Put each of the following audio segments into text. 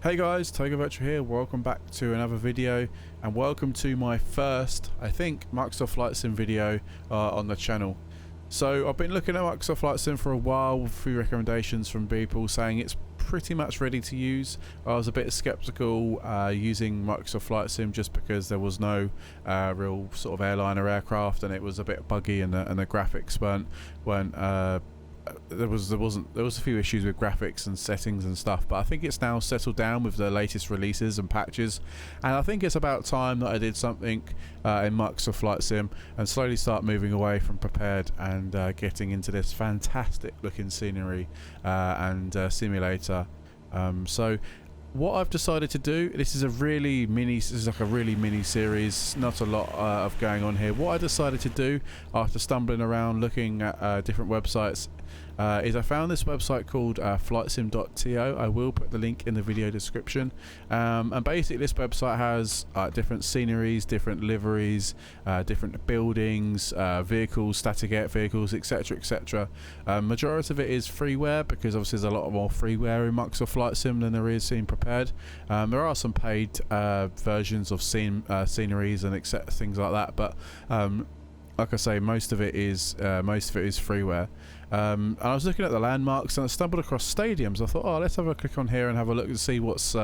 Hey guys, Toga here. Welcome back to another video, and welcome to my first, I think, Microsoft Flight Sim video on the channel. So I've been looking at Microsoft Flight Sim for a while with a few recommendations from people saying it's pretty much ready to use. I was a bit skeptical using Microsoft Flight Sim just because there was no real sort of airliner aircraft, and it was a bit buggy, and the graphics weren't there was a few issues with graphics and settings and stuff, but I think it's now settled down with the latest releases and patches, and I think it's about time that I did something in Microsoft Flight Sim and slowly start moving away from prepared and getting into this fantastic looking scenery and simulator. So what I've decided to do, this is like a really mini series, not a lot of going on here. What I decided to do after stumbling around looking at different websites is I found this website called flightsim.to. I will put the link in the video description, and basically this website has different sceneries, different liveries, different buildings, vehicles, static air vehicles, etc, etc. Majority of it is freeware, because obviously there's a lot more freeware in Microsoft Flight Sim than there is in prepared. There are some paid versions of sceneries and things like that, but like I say, most of it is freeware. And I was looking at the landmarks and I stumbled across Staduims. I thought, oh, let's have a click on here and have a look and see what's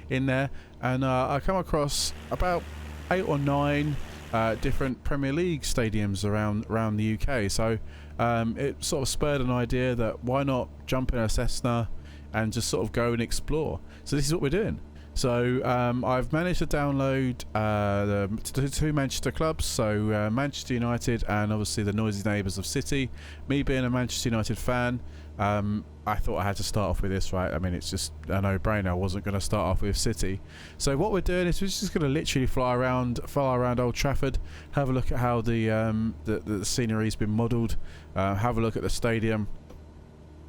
in there. And I come across about 8 or 9 different Premier League stadiums around the UK. So it sort of spurred an idea that why not jump in a Cessna and just sort of go and explore. So this is what we're doing. So I've managed to download the two Manchester clubs, so Manchester United and obviously the noisy neighbours of City. Me being a Manchester United fan, I thought I had to start off with this, right? I mean, it's just a no-brainer. I wasn't going to start off with City. So what we're doing is we're just going to literally fly around Old Trafford, have a look at how the scenery's been modelled, have a look at the stadium,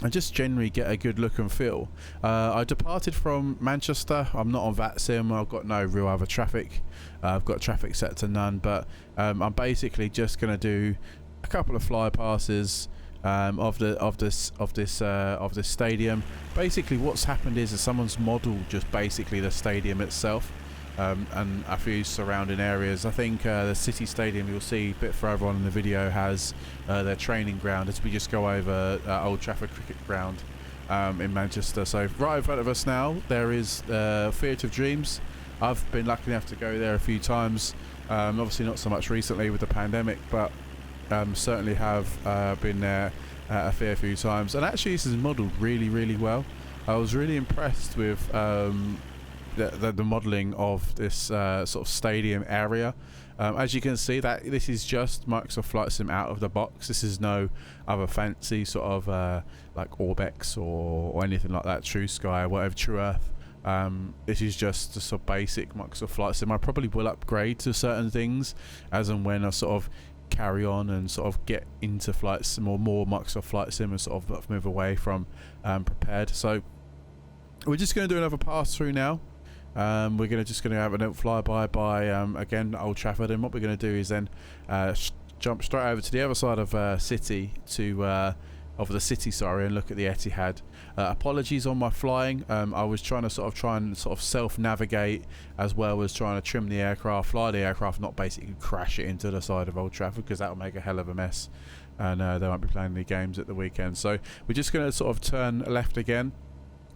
and just generally get a good look and feel. I departed from Manchester. I'm not on VATSIM. I've got no real other traffic. I've got traffic set to none, but I'm basically just going to do a couple of fly passes of this stadium. Basically, what's happened is that someone's modelled just basically the stadium itself. And a few surrounding areas. I think the City Stadium, you'll see a bit further on in the video, has their training ground as we just go over Old Trafford cricket ground in Manchester. So right in front of us now there is Theatre of Dreams. I've been lucky enough to go there a few times, obviously not so much recently with the pandemic, but certainly have been there a fair few times. And actually this is modelled really well. I was really impressed with the modelling of this sort of stadium area. As you can see, that this is just Microsoft Flight Sim out of the box. This is no other fancy sort of like Orbex or anything like that, True Sky, whatever, True Earth. This is just a sort of basic Microsoft Flight Sim. I probably will upgrade to certain things as and when I sort of carry on and sort of get into Flight Sim or more Microsoft Flight Sim and sort of move away from prepared. So we're just going to do another pass through now. We're just going to have a flyby by again Old Trafford, and what we're going to do is then jump straight over to the other side of the city, and look at the Etihad. Apologies on my flying. I was trying to sort of self-navigate as well as trying to trim the aircraft, fly the aircraft, not basically crash it into the side of Old Trafford, because that will make a hell of a mess, and they won't be playing any games at the weekend. So we're just going to sort of turn left again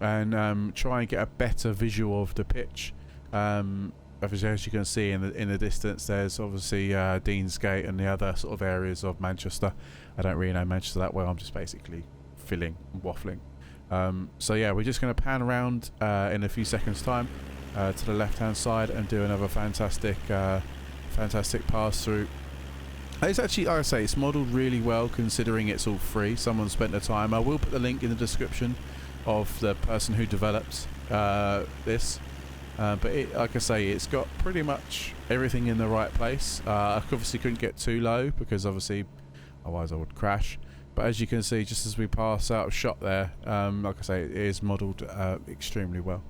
and try and get a better visual of the pitch. Obviously, as you can see in the distance, there's obviously Deansgate and the other sort of areas of Manchester. I don't really know Manchester that well. I'm just basically waffling. So yeah, we're just going to pan around in a few seconds time to the left hand side and do another fantastic pass through. It's actually, like I say, it's modelled really well considering it's all free. Someone spent the time. I will put the link in the description of the person who developed this, but like I say, it's got pretty much everything in the right place. I obviously couldn't get too low because obviously otherwise I would crash, but as you can see, just as we pass out of shot there, like I say, it is modelled extremely well.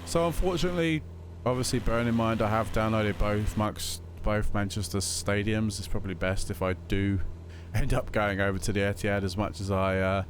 So unfortunately, obviously bearing in mind I have downloaded both Manchester stadiums, it's probably best if I do end up going over to the Etihad, as much as I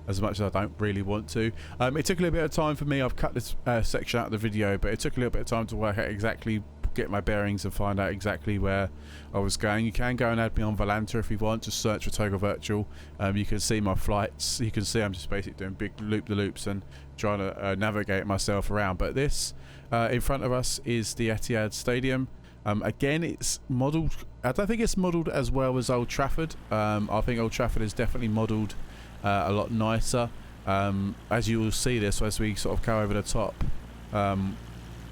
as much as I don't really want to. It took a little bit of time for me. I've cut this section out of the video, but it took a little bit of time to work out exactly, get my bearings and find out exactly where I was going. You can go and add me on Volanta if you want. Just search for Toga Virtual. You can see my flights. You can see I'm just basically doing big loop-the-loops and trying to navigate myself around. But this in front of us is the Etihad Stadium. Again, it's modelled, I don't think it's modelled as well as Old Trafford. I think Old Trafford is definitely modelled a lot nicer. As you will see this as we sort of go over the top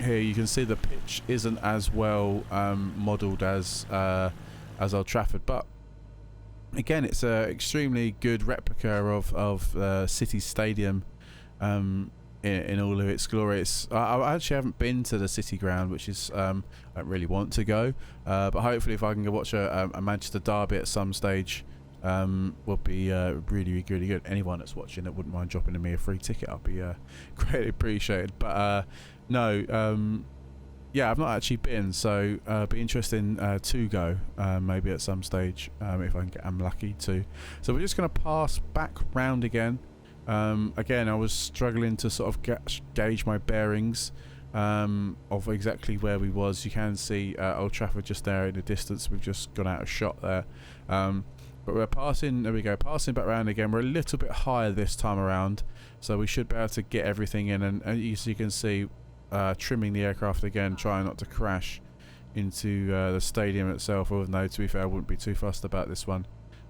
here, you can see the pitch isn't as well modelled as Old Trafford, but again, it's an extremely good replica of City Stadium in all of its glory. I actually haven't been to the City ground, which is I don't really want to go, but hopefully if I can go watch a Manchester derby at some stage, will be really good. Anyone that's watching that wouldn't mind dropping me a free ticket, I'll be greatly appreciated. But no, yeah, I've not actually been, so be interesting to go maybe at some stage if I'm lucky to. So we're just going to pass back round again. Again, I was struggling to sort of gauge my bearings of exactly where we was. You can see Old Trafford just there in the distance. We've just gone out of shot there. But we're passing, there we go, passing back around again. We're a little bit higher this time around, so we should be able to get everything in. And as you can see, trimming the aircraft again, trying not to crash into the stadium itself, even though, to be fair, I wouldn't be too fussed about this one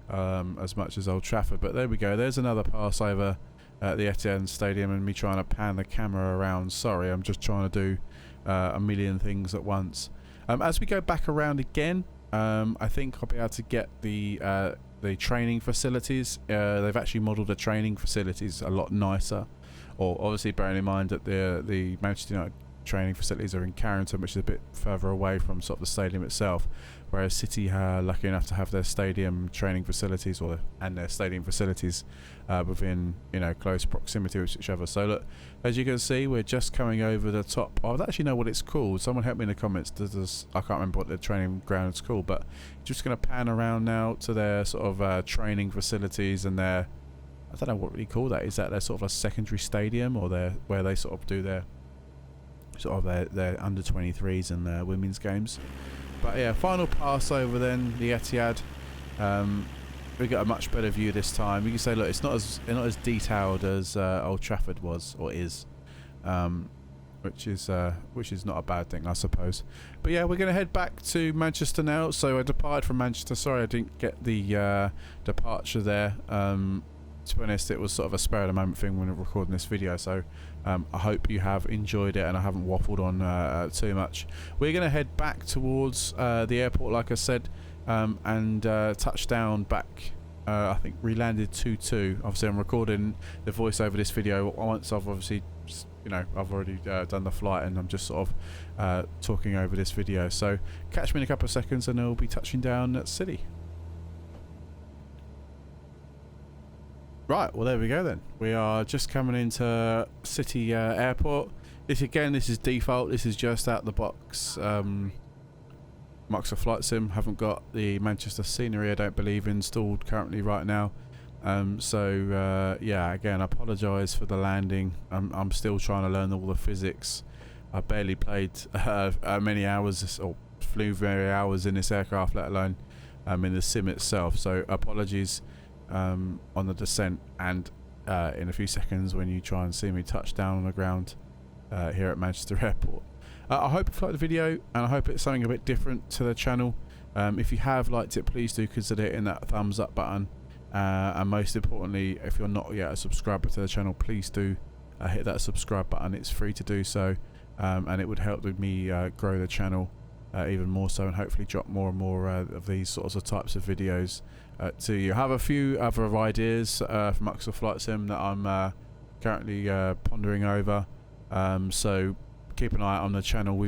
as much as Old Trafford. But there we go, there's another pass over at the Etihad Stadium, and me trying to pan the camera around. Sorry, I'm just trying to do a million things at once. As we go back around again, I think I'll be able to get the training facilities. They've actually modelled the training facilities a lot nicer, or obviously bearing in mind that the Manchester United training facilities are in Carrington, which is a bit further away from sort of the stadium itself, whereas City are lucky enough to have their stadium training facilities and their stadium facilities within close proximity with each other. So look, as you can see, we're just coming over the top. I don't actually know what it's called. Someone help me in the comments. I can't remember what the training ground is called, but just going to pan around now to their sort of training facilities and their, I don't know what really call that. Is that their sort of a secondary stadium, or where they sort of do their sort of their under 23s and their women's games? But yeah, final pass over then the Etihad. We got a much better view this time. You can say, look, it's not as detailed as Old Trafford was or is, which is not a bad thing, I suppose. But yeah, we're going to head back to Manchester now. So I departed from Manchester. Sorry, I didn't get the departure there. To be honest, it was sort of a spur of the moment thing when we were recording this video, so I hope you have enjoyed it and I haven't waffled on too much. We're going to head back towards the airport, like I said, and touch down back. I think we landed 2-2. Obviously, I'm recording the voice over this video once I've obviously, I've already done the flight, and I'm just sort of talking over this video. So catch me in a couple of seconds and I'll be touching down at City. Right, well there we go then. We are just coming into City Airport. This is default. This is just out the box. Microsoft Flight Sim. Haven't got the Manchester scenery, I don't believe, installed currently right now. Yeah, again, I apologise for the landing. I'm still trying to learn all the physics. I barely played many hours, or flew very hours in this aircraft, let alone in the sim itself. So apologies on the descent, and in a few seconds when you try and see me touch down on the ground here at Manchester Airport. I hope you've liked the video, and I hope it's something a bit different to the channel. If you have liked it, please do consider hitting that thumbs up button, and most importantly, if you're not yet a subscriber to the channel, please do hit that subscribe button. It's free to do so, and it would help with me grow the channel even more so, and hopefully drop more and more of these sorts of types of videos to you. I have a few other ideas for Microsoft Flight Sim that I'm currently pondering over, so keep an eye out on the channel.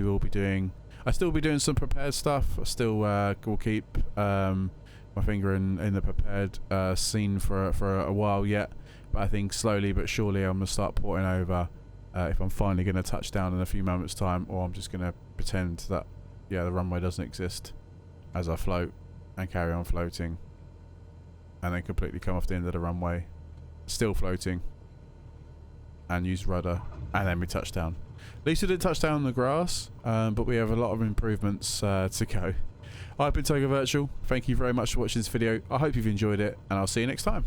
I still be doing some prepared stuff. I still will keep my finger in the prepared scene for a while yet, but I think slowly but surely I'm going to start porting over if I'm finally going to touch down in a few moments time, or I'm just going to pretend that the runway doesn't exist as I float and carry on floating, and then completely come off the end of the runway still floating, and use rudder, and then we touch down. At least we didn't touch down on the grass, but we have a lot of improvements to go. I've been Toga Virtual. Thank you very much for watching this video. I hope you've enjoyed it, and I'll see you next time.